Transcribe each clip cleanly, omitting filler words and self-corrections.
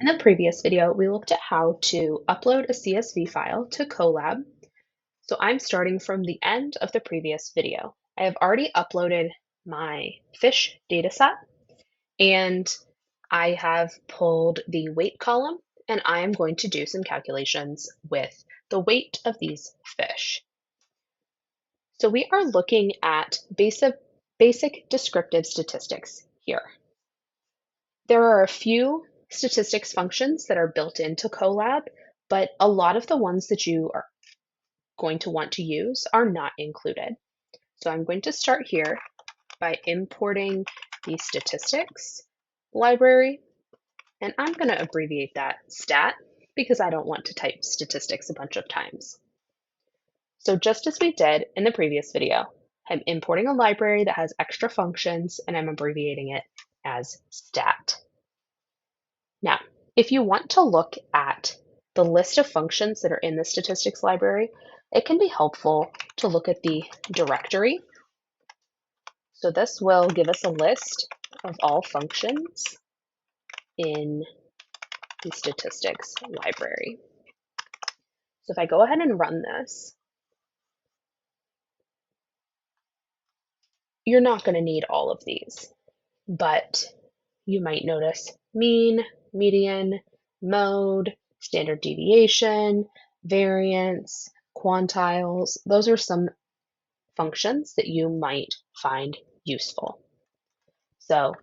In the previous video, we looked at how to upload a CSV file to Colab. So I'm starting from the end of the previous video. I have already uploaded my fish dataset and I have pulled the weight column and I am going to do some calculations with the weight of these fish. So we are looking at basic descriptive statistics here. There are a few statistics functions that are built into Colab, but a lot of the ones that you are going to want to use are not included. So I'm going to start here by importing the statistics library, and I'm going to abbreviate that stat because I don't want to type statistics a bunch of times. So just as we did in the previous video, I'm importing a library that has extra functions and I'm abbreviating it as stat. Now, if you want to look at the list of functions that are in the statistics library, it can be helpful to look at the directory. So this will give us a list of all functions in the statistics library. So if I go ahead and run this, you're not going to need all of these, but you might notice mean, median, mode, standard deviation, variance, quantiles. Those are some functions that you might find useful. So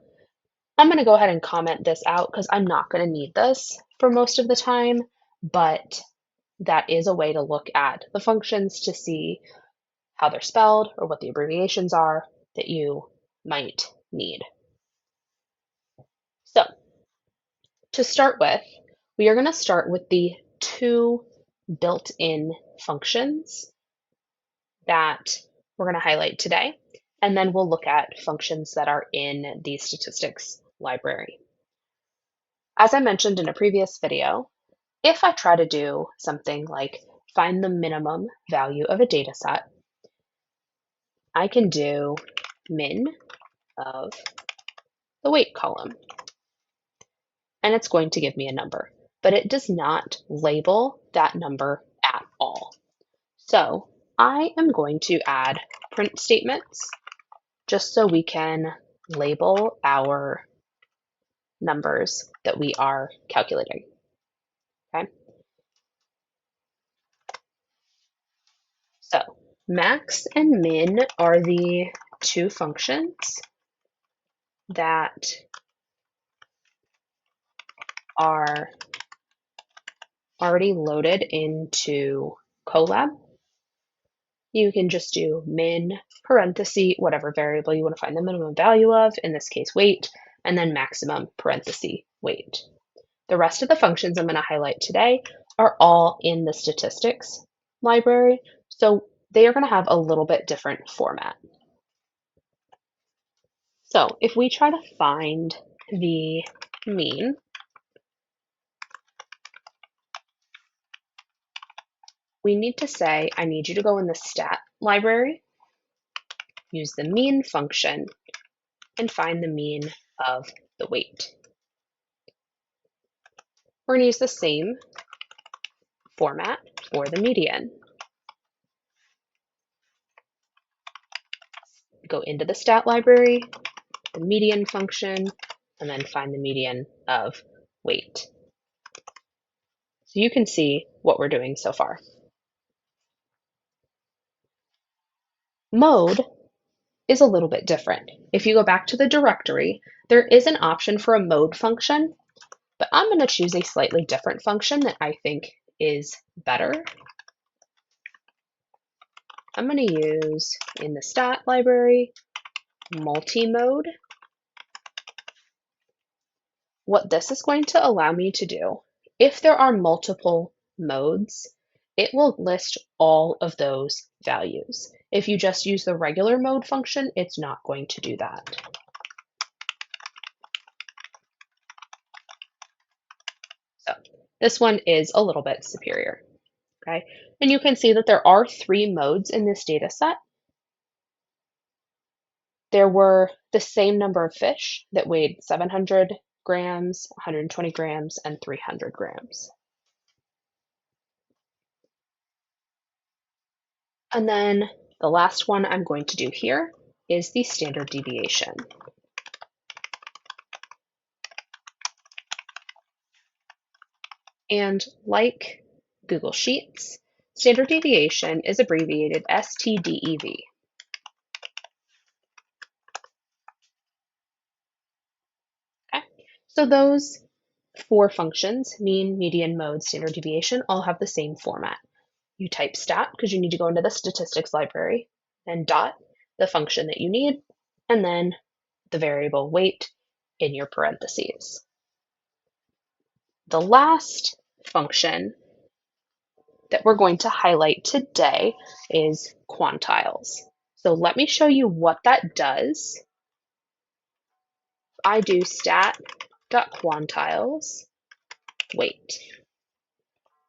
I'm going to go ahead and comment this out because I'm not going to need this for most of the time, but that is a way to look at the functions to see how they're spelled or what the abbreviations are that you might need. So to start with, we are going to start with the two built-in functions that we're going to highlight today, and then we'll look at functions that are in the statistics library. As I mentioned in a previous video, if I try to do something like find the minimum value of a data set, I can do min of the weight column, and it's going to give me a number, but it does not label that number at all. So I am going to add print statements just so we can label our numbers that we are calculating. Okay. So max and min are the two functions that are already loaded into Colab. You can just do min parenthesis, whatever variable you want to find the minimum value of, in this case weight, and then maximum parenthesis weight. The rest of the functions I'm going to highlight today are all in the statistics library, so they are going to have a little bit different format. So if we try to find the mean, we need to say, I need you to go in the stat library, use the mean function, and find the mean of the weight. We're going to use the same format for the median. Go into the stat library, the median function, and then find the median of weight. So you can see what we're doing so far. Mode is a little bit different. If you go back to the directory, there is an option for a mode function, but I'm going to choose a slightly different function that I think is better. I'm going to use, in the stat library, multi-mode. What this is going to allow me to do, if there are multiple modes, it will list all of those values. If you just use the regular mode function, it's not going to do that. So this one is a little bit superior. Okay, and you can see that there are 3 modes in this data set. There were the same number of fish that weighed 700 grams, 120 grams, and 300 grams. And then the last one I'm going to do here is the standard deviation. And like Google Sheets, standard deviation is abbreviated STDEV. Okay, so those four functions, mean, median, mode, standard deviation, all have the same format. You type stat because you need to go into the statistics library, and dot, the function that you need, and then the variable weight in your parentheses. The last function that we're going to highlight today is quantiles. So let me show you what that does. I do stat.quantiles weight.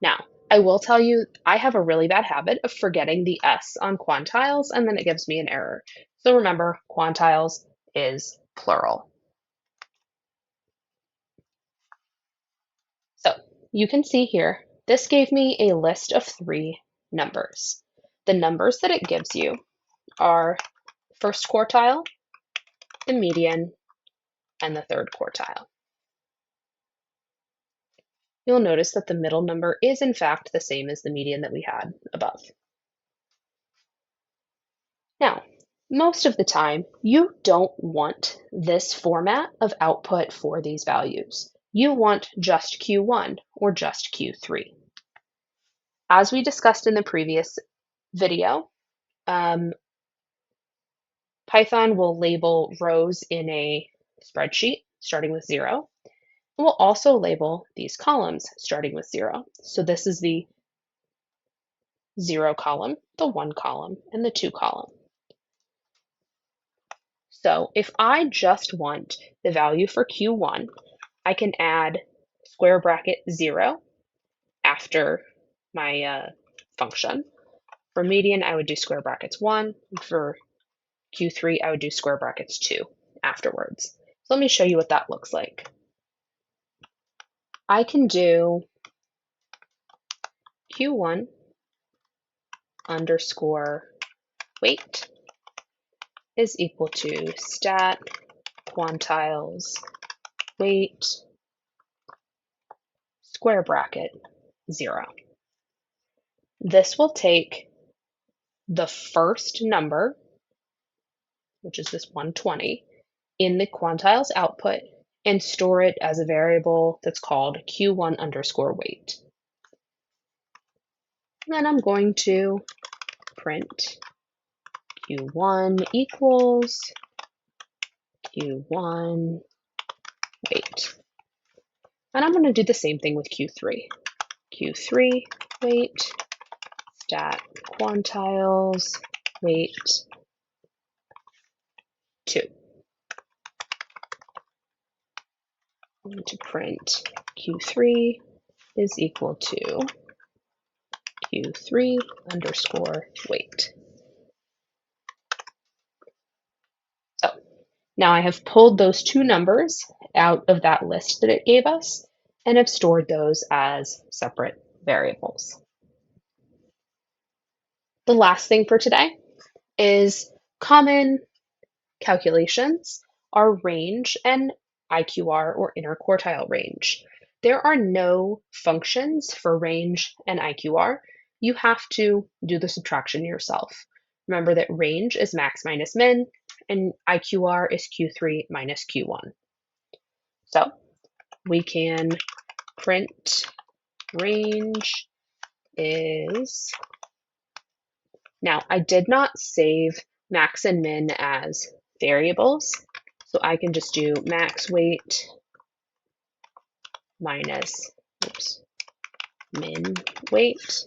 Now, I will tell you, I have a really bad habit of forgetting the S on quantiles, and then it gives me an error. So remember, quantiles is plural. So you can see here, this gave me a list of 3 numbers. The numbers that it gives you are first quartile, the median, and the third quartile. You'll notice that the middle number is in fact the same as the median that we had above. Now, most of the time, you don't want this format of output for these values. You want just Q1 or just Q3. As we discussed in the previous video, Python will label rows in a spreadsheet starting with 0. It will also label these columns starting with 0. So this is the 0 column, the 1 column, and the 2 column. So if I just want the value for Q1, I can add square bracket 0 after my function. For median, I would do square brackets 1. For Q3, I would do square brackets 2 afterwards. So let me show you what that looks like. I can do Q1 underscore weight is equal to stat quantiles weight square bracket 0. This will take the first number, which is this 120, in the quantiles output and store it as a variable that's called Q1 underscore weight. And then I'm going to print Q1 equals Q1 weight. And I'm going to do the same thing with Q3. Q3 weight, stat quantiles weight 2. I'm going to print Q3 is equal to Q3 underscore weight. So now I have pulled those 2 numbers out of that list that it gave us and have stored those as separate variables. The last thing for today is common calculations are range and IQR or interquartile range. There are no functions for range and IQR. You have to do the subtraction yourself. Remember that range is max minus min and IQR is Q3 minus Q1. So we can print range is, now I did not save max and min as variables, so I can just do max weight minus min weight,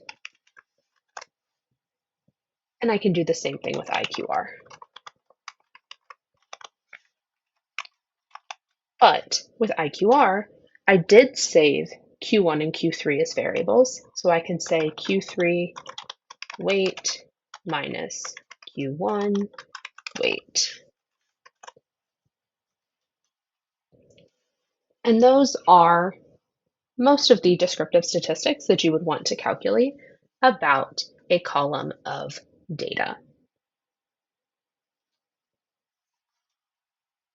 and I can do the same thing with IQR. But with IQR, I did save Q1 and Q3 as variables, so I can say Q3 weight minus Q1 weight. And those are most of the descriptive statistics that you would want to calculate about a column of data.